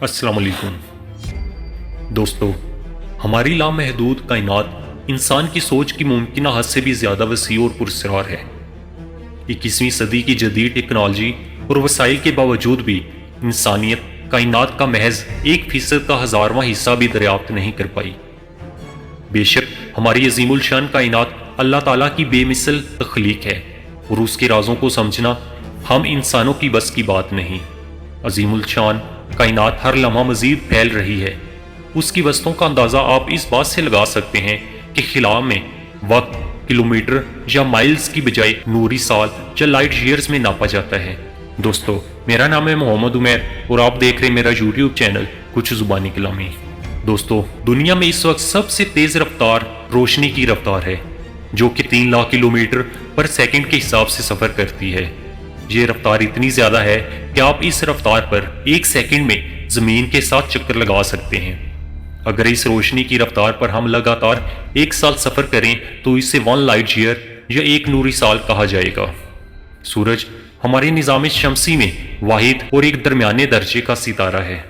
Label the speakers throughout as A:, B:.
A: अस्सलाम वालेकुम दोस्तों, हमारी लामहदूद कायनात इंसान की सोच की मुमकिन हद से भी ज़्यादा वसी और पुरस्कार है। 21वीं सदी की जदीद टेक्नोलॉजी और वसाइल के बावजूद भी इंसानियत कायनात का महज 1% का 1000वां हिस्सा भी दरियाफ्त नहीं कर पाई। बेशक हमारी अजीमुल शान कायनात अल्लाह ताला की बेमिसल तख्लीक है और उसके राजों को समझना हम इंसानों की बस की बात नहीं। अजीमुल शान कायनात हर लम्हा मजीद फैल रही है। उसकी वस्तुओं का अंदाज़ा आप इस बात से लगा सकते हैं कि खिला में वक्त किलोमीटर या माइल्स की बजाय नूरी साल या लाइट ईयर्स में नापा जाता है। दोस्तों, मेरा नाम है मोहम्मद उमैर और आप देख रहे हैं मेरा यूट्यूब चैनल कुछ ज़ुबानी कलामी। दोस्तों, दुनिया में इस वक्त सबसे तेज़ रफ्तार रोशनी की रफ्तार है, जो कि 3 लाख किलोमीटर पर सेकंड के हिसाब से सफ़र करती है। ये रफ्तार इतनी ज़्यादा है कि आप इस रफ्तार पर 1 सेकंड में ज़मीन के साथ चक्कर लगा सकते हैं। अगर इस रोशनी की रफ्तार पर हम लगातार 1 साल सफ़र करें तो इसे 1 लाइट ईयर या 1 नूरी साल कहा जाएगा। सूरज हमारे निज़ाम शमसी में वाहिद और एक दरमियाने दर्जे का सितारा है।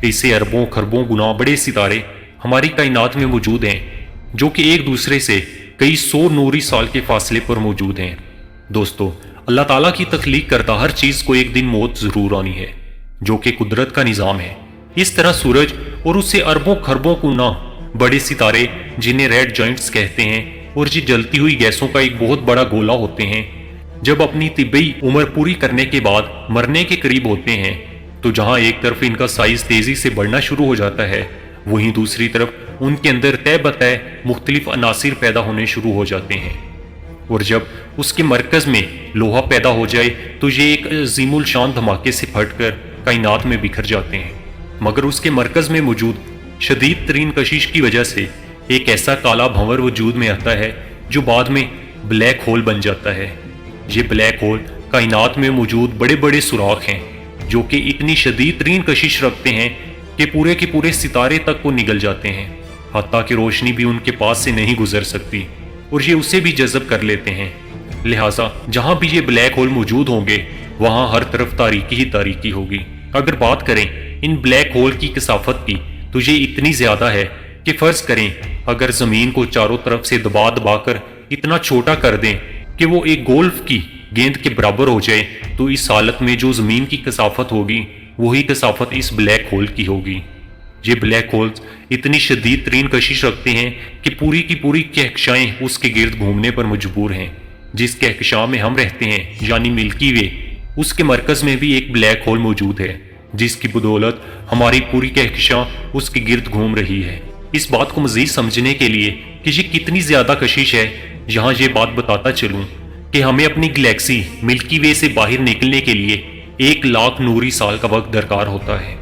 A: इससे अरबों खरबों गुना बड़े सितारे हमारी कायनात में मौजूद हैं, जो कि एक दूसरे से कई 100 नूरी साल के फासले पर मौजूद हैं। दोस्तों, अल्लाह ताला की तख्लीक करता हर चीज़ को एक दिन मौत ज़रूर आनी है, जो कि कुदरत का निज़ाम है। इस तरह सूरज और उससे अरबों खरबों गुना बड़े सितारे, जिन्हें रेड जॉइंट्स कहते हैं और जो जलती हुई गैसों का एक बहुत बड़ा गोला होते हैं, जब अपनी तिब्बी उम्र पूरी करने के बाद मरने के करीब होते हैं तो जहां एक तरफ इनका साइज तेजी से बढ़ना शुरू हो जाता है, वहीं दूसरी तरफ उनके अंदर तय बतय मुख्तलिफ अनासिर पैदा होने शुरू हो जाते हैं। और जब उसके मरकज में लोहा पैदा हो जाए तो ये एक अजीमुल शान धमाके से फटकर कायनात में बिखर जाते हैं। मगर उसके मरकज में मौजूद शदीद तरीन कशिश की वजह से एक ऐसा काला भंवर वजूद में आता है जो बाद में ब्लैक होल बन जाता है। ये ब्लैक होल कायनात में मौजूद बड़े बड़े सुराख हैं, जो कि इतनी शदीद तरीन कशिश रखते हैं कि पूरे के पूरे सितारे तक को निगल जाते हैं, हत्ता कि रोशनी भी उनके पास से नहीं गुजर सकती और ये उसे भी जज़ब कर लेते हैं। लिहाजा जहां भी ये ब्लैक होल मौजूद होंगे वहां हर तरफ तारीकी ही तारीकी होगी। अगर बात करें इन ब्लैक होल की कसाफत की तो ये इतनी ज़्यादा है कि फ़र्ज करें अगर ज़मीन को चारों तरफ से दबा दबा कर इतना छोटा कर दें कि वो एक गोल्फ की गेंद के बराबर हो जाए, तो इस हालत में जो ज़मीन की कसाफत होगी वही कसाफत इस ब्लैक होल की होगी। ये ब्लैक होल्स इतनी शदीद तरीन कशिश रखते हैं कि पूरी की पूरी कहकशाएं उसके गिर्द घूमने पर मजबूर हैं। जिस कहकशां में हम रहते हैं यानी मिल्की वे, उसके मरकज़ में भी एक ब्लैक होल मौजूद है, जिसकी बदौलत हमारी पूरी कहकशां उसके गिर्द घूम रही है। इस बात को मज़ीद समझने के लिए कि ये कितनी ज़्यादा कशिश है, यहाँ ये बात बताता चलूँ कि हमें अपनी गैलेक्सी मिल्की वे से बाहर निकलने के लिए 1 लाख नूरी साल का वक्त दरकार होता है।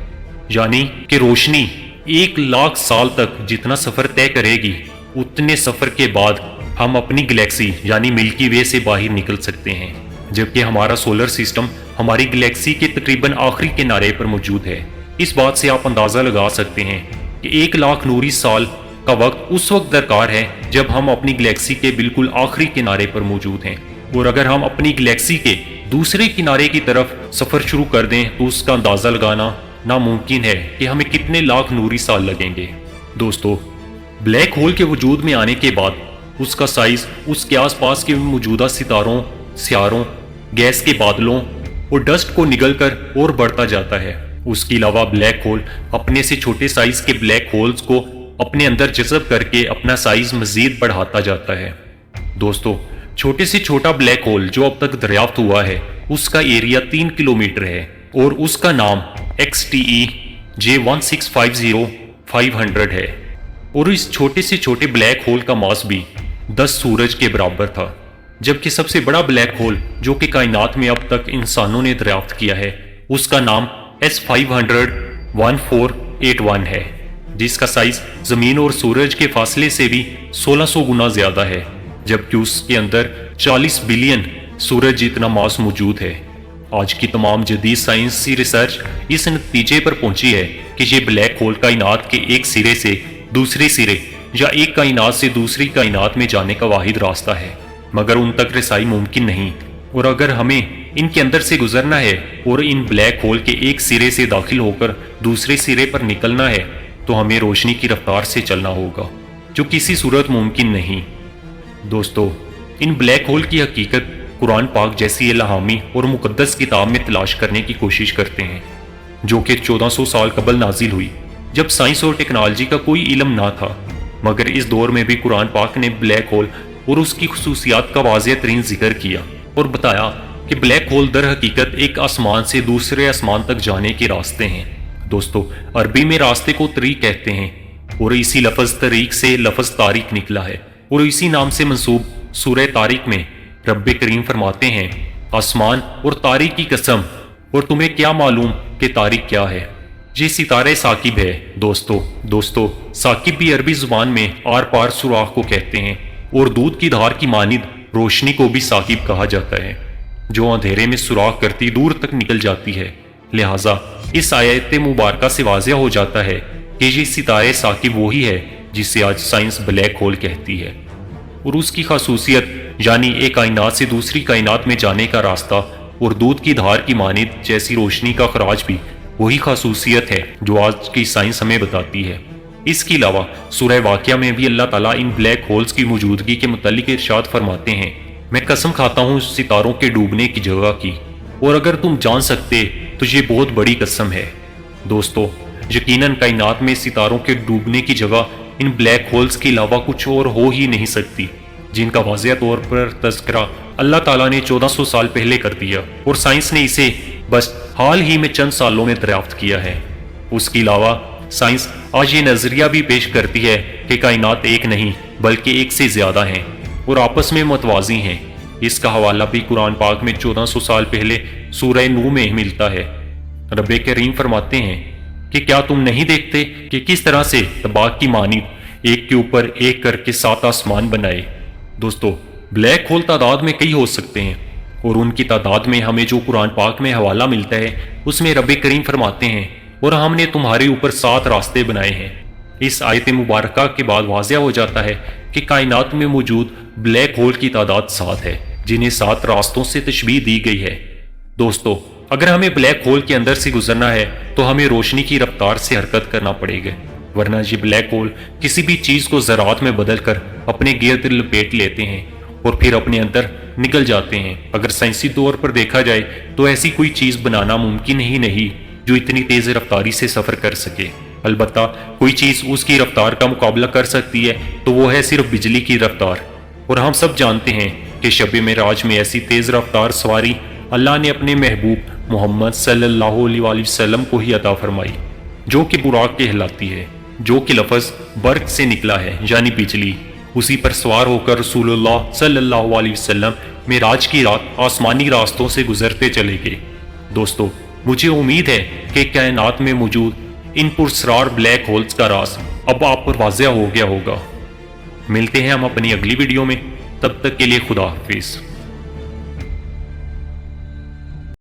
A: यानी कि रोशनी 1 लाख साल तक जितना सफ़र तय करेगी, उतने सफ़र के बाद हम अपनी गैलेक्सी यानी मिल्की वे से बाहर निकल सकते हैं, जबकि हमारा सोलर सिस्टम हमारी गैलेक्सी के तकरीबन आखिरी किनारे पर मौजूद है। इस बात से आप अंदाज़ा लगा सकते हैं कि 1 लाख नूरी साल का वक्त उस वक्त दरकार है जब हम अपनी गैलेक्सी के बिल्कुल आखिरी किनारे पर मौजूद हैं। और अगर हम अपनी गैलेक्सी के दूसरे किनारे की तरफ सफ़र शुरू कर दें तो उसका अंदाज़ा लगाना नामुमकिन है कि हमें कितने लाख नूरी साल लगेंगे। दोस्तों, ब्लैक होल के वजूद में आने के बाद उसका साइज उसके आसपास के मौजूदा सितारों, सियारों, गैस के बादलों और डस्ट को निगल कर और बढ़ता जाता है। उसके अलावा ब्लैक होल अपने से छोटे साइज के ब्लैक होल्स को अपने अंदर जज़ब करके अपना साइज मजीद बढ़ाता जाता है। दोस्तों, छोटे से छोटा ब्लैक होल जो अब तक दरियाफ्त हुआ है उसका एरिया 3 किलोमीटर है और उसका नाम XTE J1650500 है। और इस छोटे से छोटे ब्लैक होल का मास भी 10 सूरज के बराबर था। जबकि सबसे बड़ा ब्लैक होल जो कि कायनात में अब तक इंसानों ने दरियाफ्त किया है उसका नाम S5001481 है, जिसका साइज जमीन और सूरज के फासले से भी 1600 गुना ज्यादा है, जबकि उसके अंदर 40 बिलियन सूरज जितना मास मौजूद है। आज की तमाम जदीद साइंसी रिसर्च इस नतीजे पर पहुंची है कि ये ब्लैक होल कायनात के एक सिरे से दूसरे सिरे या एक कायनात से दूसरी कायनात में जाने का वाहिद रास्ता है, मगर उन तक रसाई मुमकिन नहीं। और अगर हमें ان کے اندر سے گزرنا ہے اور ان بلیک ہول کے ایک سرے سے داخل ہو کر دوسرے سرے پر نکلنا ہے تو ہمیں روشنی کی رفتار سے چلنا ہوگا، جو کسی صورت ممکن نہیں۔ دوستو، ان بلیک ہول کی حقیقت قرآن پاک جیسی الہامی اور مقدس کتاب میں تلاش کرنے کی کوشش کرتے ہیں، جو کہ 1400 سال قبل نازل ہوئی، جب سائنس اور ٹیکنالوجی کا کوئی علم نہ تھا۔ مگر اس دور میں بھی قرآن پاک نے بلیک ہول اور اس کی خصوصیات کا واضح ترین ذکر کیا اور بتایا کہ بلیک ہول در حقیقت ایک آسمان سے دوسرے آسمان تک جانے کے راستے ہیں۔ دوستو، عربی میں راستے کو طریق کہتے ہیں اور اسی لفظ طریق سے لفظ تاریک نکلا ہے، اور اسی نام سے منسوب سورہ طارق میں رب کریم فرماتے ہیں، آسمان اور تاریک کی قسم، اور تمہیں کیا معلوم کہ تاریک کیا ہے؟ یہ ستارہ ثاقب ہے۔ دوستو، ثاقب بھی عربی زبان میں آر پار سوراخ کو کہتے ہیں، اور دودھ کی دھار کی مانند روشنی کو بھی ثاقب کہا جاتا ہے، جو اندھیرے میں سوراخ کرتی دور تک نکل جاتی ہے۔ لہٰذا اس آیت مبارکہ سے واضح ہو جاتا ہے کہ یہ ستارہ ثاقب وہی ہے جسے آج سائنس بلیک ہول کہتی ہے، اور اس کی خصوصیت یعنی ایک کائنات سے دوسری کائنات میں جانے کا راستہ اور دودھ کی دھار کی مانند جیسی روشنی کا خراج بھی وہی خصوصیت ہے جو آج کی سائنس ہمیں بتاتی ہے۔ اس کے علاوہ سورہ واقعہ میں بھی اللہ تعالیٰ ان بلیک ہولز کی موجودگی کے متعلق ارشاد فرماتے ہیں، میں قسم کھاتا ہوں ستاروں کے ڈوبنے کی جگہ کی، اور اگر تم جان سکتے تو یہ بہت بڑی قسم ہے۔ دوستو، یقیناً کائنات میں ستاروں کے ڈوبنے کی جگہ ان بلیک ہولز کے علاوہ کچھ اور ہو ہی نہیں سکتی، جن کا واضح طور پر تذکرہ اللہ تعالیٰ نے 1400 سال پہلے کر دیا، اور سائنس نے اسے بس حال ہی میں چند سالوں میں دریافت کیا ہے۔ اس کے علاوہ سائنس آج یہ نظریہ بھی پیش کرتی ہے کہ کائنات ایک نہیں بلکہ ایک سے زیادہ ہیں اور آپس میں متوازی ہیں۔ اس کا حوالہ بھی قرآن پاک میں 1400 سال پہلے سورہ نوح میں ملتا ہے۔ رب کریم فرماتے ہیں کہ کیا تم نہیں دیکھتے کہ کس طرح سے طباق کی مانند ایک کے اوپر ایک کر کے 7 آسمان بنائے۔ دوستو، بلیک ہول تعداد میں کئی ہو سکتے ہیں، اور ان کی تعداد میں ہمیں جو قرآن پاک میں حوالہ ملتا ہے اس میں رب کریم فرماتے ہیں، اور ہم نے تمہارے اوپر 7 راستے بنائے ہیں۔ اس آیت مبارکہ کے بعد واضح ہو جاتا ہے کہ کائنات میں موجود بلیک ہول کی تعداد 7 ہے، جنہیں 7 راستوں سے تشبیہ دی گئی ہے۔ دوستو، اگر ہمیں بلیک ہول کے اندر سے گزرنا ہے تو ہمیں روشنی کی رفتار سے حرکت کرنا پڑے گا، ورنہ یہ بلیک ہول کسی بھی چیز کو ذرات میں بدل کر اپنے گرد لپیٹ لیتے ہیں اور پھر اپنے اندر نکل جاتے ہیں۔ اگر سائنسی طور پر دیکھا جائے تو ایسی کوئی چیز بنانا ممکن ہی نہیں جو اتنی تیز رفتاری سے سفر کر سکے۔ البتہ کوئی چیز اس کی رفتار کا مقابلہ کر سکتی ہے تو وہ ہے صرف بجلی کی رفتار، اور ہم سب جانتے ہیں کہ شب معراج میں ایسی تیز رفتار سواری اللہ نے اپنے محبوب محمد صلی اللہ علیہ وآلہ وسلم کو ہی عطا فرمائی، جو کہ براق کہلاتی ہے، جو کہ لفظ برق سے نکلا ہے یعنی بجلی۔ اسی پر سوار ہو کر رسول اللہ صلی اللہ علیہ وسلم معراج کی رات آسمانی راستوں سے گزرتے چلے گئے۔ دوستو، مجھے امید ہے کہ کائنات میں موجود ان پراسرار بلیک ہولز کا راز اب آپ پر واضح ہو گیا ہوگا۔ ملتے ہیں ہم اپنی اگلی ویڈیو میں، تب تک کے لیے خدا حافظ۔